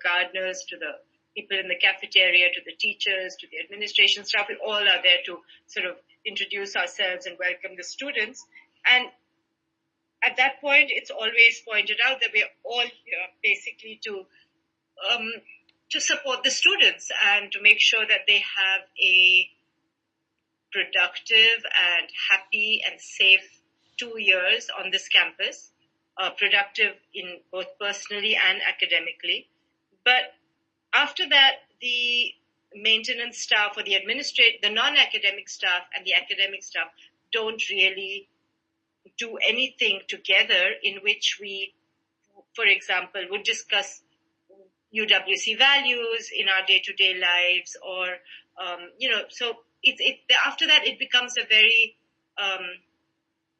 gardeners, to the people in the cafeteria, to the teachers, to the administration staff. We all are there to sort of introduce ourselves and welcome the students. And at that point, it's always pointed out that we're all here basically to support the students and to make sure that they have a productive and happy and safe 2 years on this campus, productive in both personally and academically. But after that, the maintenance staff or the non-academic staff and the academic staff don't really do anything together in which we, for example, would discuss UWC values in our day-to-day lives, or so after that it becomes a very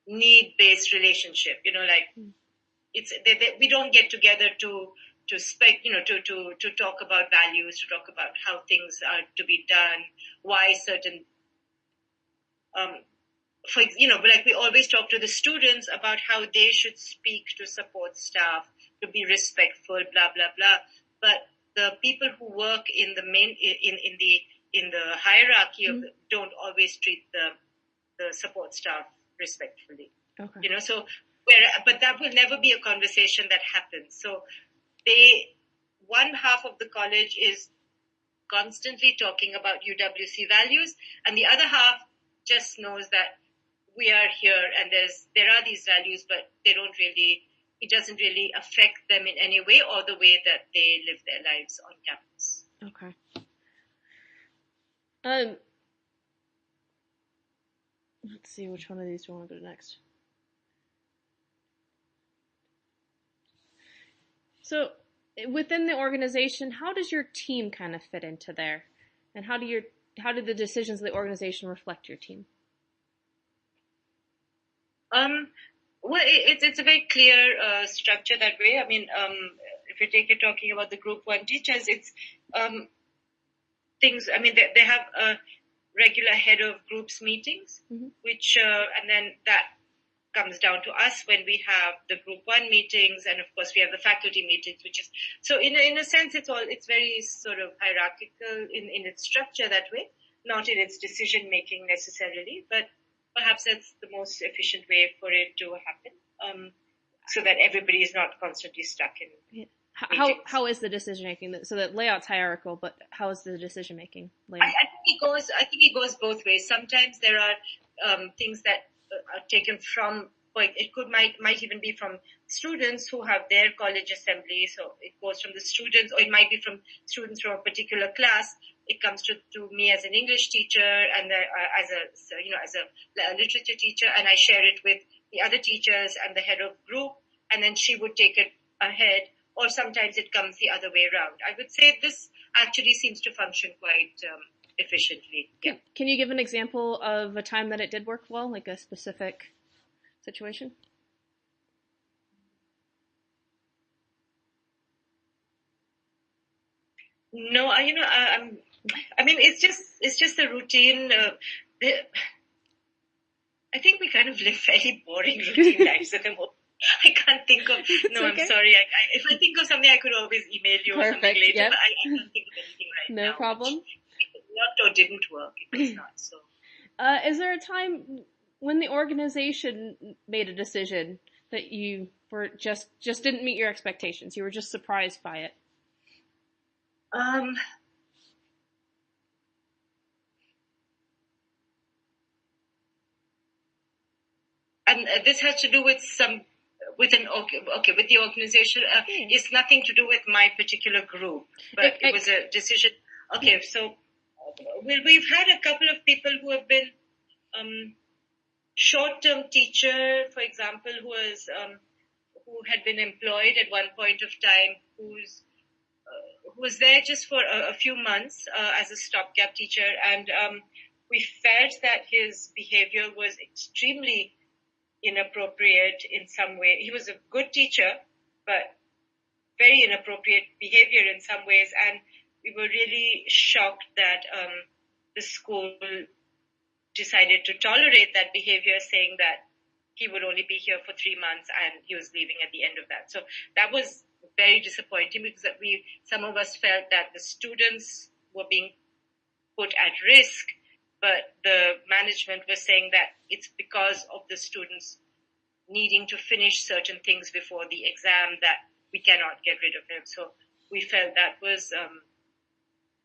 need-based relationship. We don't get together to talk about values, to talk about how things are to be done, why certain we always talk to the students about how they should speak to support staff, to be respectful, blah blah blah. But the people who work in the hierarchy don't always treat the support staff respectfully. Okay. But that will never be a conversation that happens. So one half of the college is constantly talking about UWC values, and the other half just knows that we are here and there are these values, but it doesn't really affect them in any way or the way that they live their lives on campus. Okay. Let's see, which one of these do you want to go to next? So within the organization, how does your team kind of fit into there? And how do the decisions of the organization reflect your team? Well, it's a very clear structure that way. I mean, if you're talking about the Group 1 teachers, it's things. I mean, they have a regular head of groups meetings, which and then that comes down to us when we have the Group 1 meetings, and of course we have the faculty meetings, which is so in a sense it's very sort of hierarchical in its structure that way, not in its decision making necessarily, but perhaps that's the most efficient way for it to happen, so that everybody is not constantly stuck in. Yeah. How is the decision making? So that layout's hierarchical, but how is the decision making layout? I think it goes both ways. Sometimes there are things that are taken from, like might even be from students who have their college assembly. So it goes from the students, or it might be from students from a particular class. It comes to me as an English teacher and as a literature teacher, and I share it with the other teachers and the head of group, and then she would take it ahead. Or sometimes it comes the other way around. I would say this actually seems to function quite efficiently. Yeah. Can you give an example of a time that it did work well, like a specific situation? No, I mean, it's just a routine. I think we kind of live fairly boring routine lives at the moment. I can't think of. No, okay. I'm sorry. If I think of something, I could always email you or something later. Yep. But I can't think of anything right now. No problem. Not or didn't work. It was not so. Is there a time when the organization made a decision that you were just didn't meet your expectations? You were just surprised by it. And this has to do with with the organization. It's nothing to do with my particular group, but it was a decision. Okay, so we've had a couple of people who have been short-term teacher, for example, who had been employed at one point of time, who was there just for a few months as a stopgap teacher, and we felt that his behavior was extremely inappropriate in some way. He was a good teacher, but very inappropriate behavior in some ways, and we were really shocked that the school decided to tolerate that behavior, saying that he would only be here for 3 months and he was leaving at the end of that. So that was very disappointing because some of us felt that the students were being put at risk, but the management was saying that it's because of the students needing to finish certain things before the exam that we cannot get rid of them. So we felt that was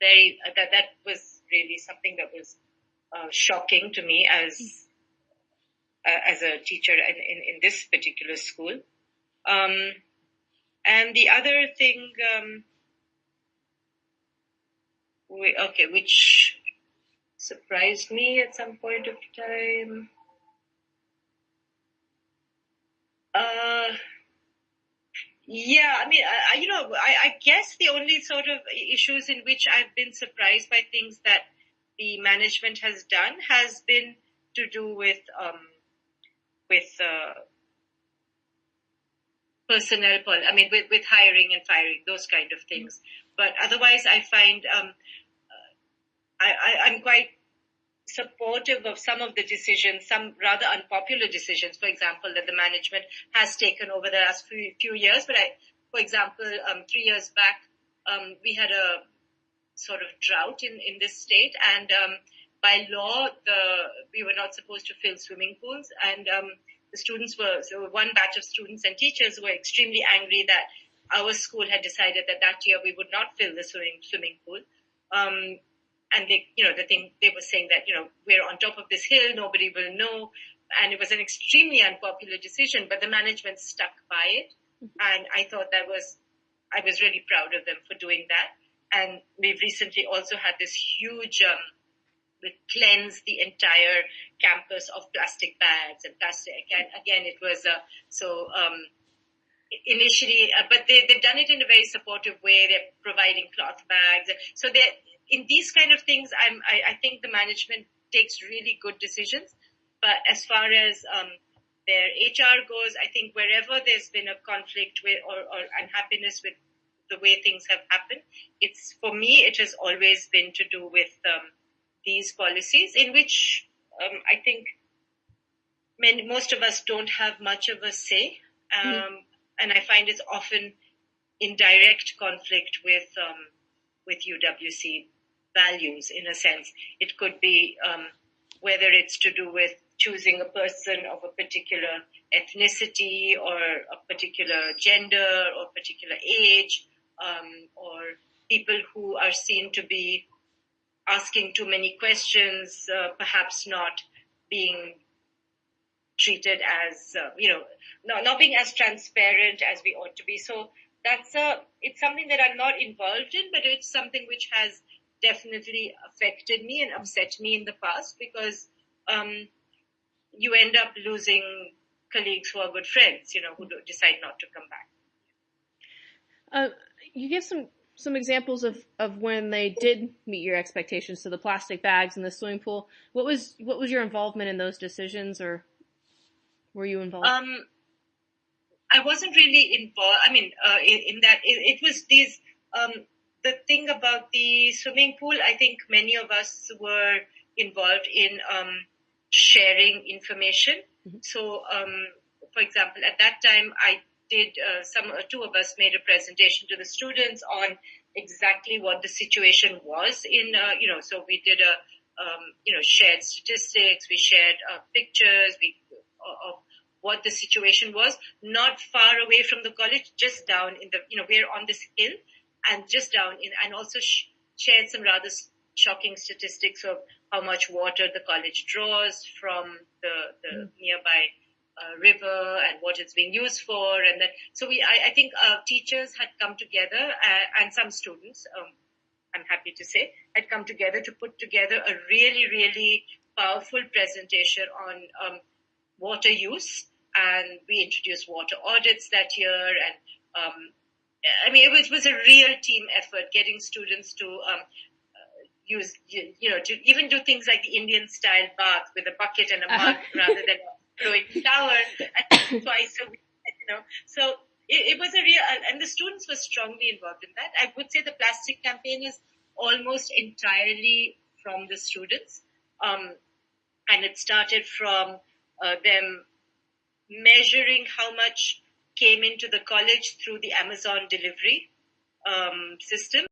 that was really something that was shocking to me as a teacher in this particular school. And the other thing, which surprised me at some point of time. Yeah, I mean, I guess the only sort of issues in which I've been surprised by things that the management has done has been to do with personnel, with hiring and firing, those kind of things. But otherwise, I find I'm quite supportive of some of the decisions, some rather unpopular decisions, for example, that the management has taken over the last few years. But for example, 3 years back, we had a sort of drought in this state, and by law, we were not supposed to fill swimming pools, and the students one batch of students and teachers were extremely angry that our school had decided that year we would not fill the swimming pool. And they were saying that, we're on top of this hill, nobody will know. And it was an extremely unpopular decision, but the management stuck by it. And I thought I was really proud of them for doing that. And we've recently also had this huge, we cleansed the entire campus of plastic bags and plastic. And again, it was, initially, but they've done it in a very supportive way. They're providing cloth bags. So in these kind of things, I think the management takes really good decisions. But as far as their HR goes, I think wherever there's been a conflict with or unhappiness with the way things have happened, for me, it has always been to do with these policies in which I think most of us don't have much of a say. And I find it's often in direct conflict with UWC values, in a sense. It could be whether it's to do with choosing a person of a particular ethnicity or a particular gender or particular age, or people who are seen to be asking too many questions, perhaps not being treated as, not being as transparent as we ought to be. So it's something that I'm not involved in, but it's something which has definitely affected me and upset me in the past, because you end up losing colleagues who are good friends, who decide not to come back. You give some examples of when they did meet your expectations. So the plastic bags and the swimming pool. What was your involvement in those decisions, or were you involved? I wasn't really involved. I mean, in that, it was these, the thing about the swimming pool, I think many of us were involved in sharing information. Mm-hmm. So, for example, at that time, I did, two of us made a presentation to the students on exactly what the situation was in, so we did shared statistics, we shared pictures, of what the situation was, not far away from the college, just down in the, we're on this hill, and just down in, and also shared some rather shocking statistics of how much water the college draws from the nearby river and what it's being used for. And then, so I think teachers had come together, and some students, I'm happy to say, had come together to put together a really, really powerful presentation on water use. And we introduced water audits that year. And it was a real team effort, getting students to use, to even do things like the Indian style bath with a bucket and a mug rather than a flowing shower twice a week, So it was a real, and the students were strongly involved in that. I would say the plastic campaign is almost entirely from the students. And it started from them measuring how much came into the college through the Amazon delivery system.